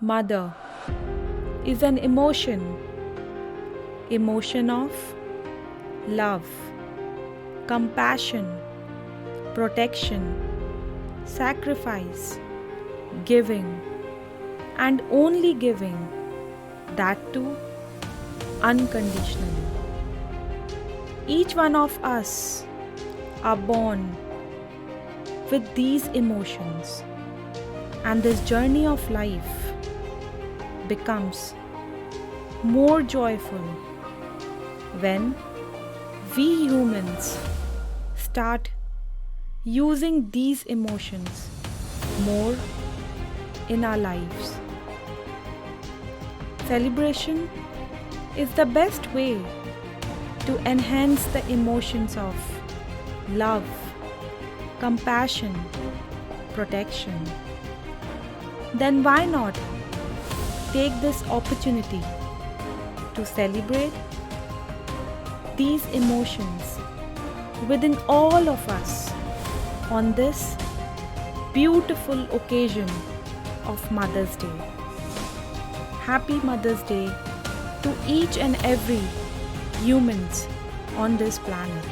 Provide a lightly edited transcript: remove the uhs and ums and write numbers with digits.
Mother is an emotion of love, compassion, protection, sacrifice, giving, and only giving, that too unconditionally. Each one of us are born with these emotions, and this journey of life becomes more joyful when we humans start using these emotions more in our lives. Celebration is the best way to enhance the emotions of love, compassion, protection. Then why not take this opportunity to celebrate these emotions within all of us on this beautiful occasion of Mother's Day. Happy Mother's Day to each and every humans on this planet.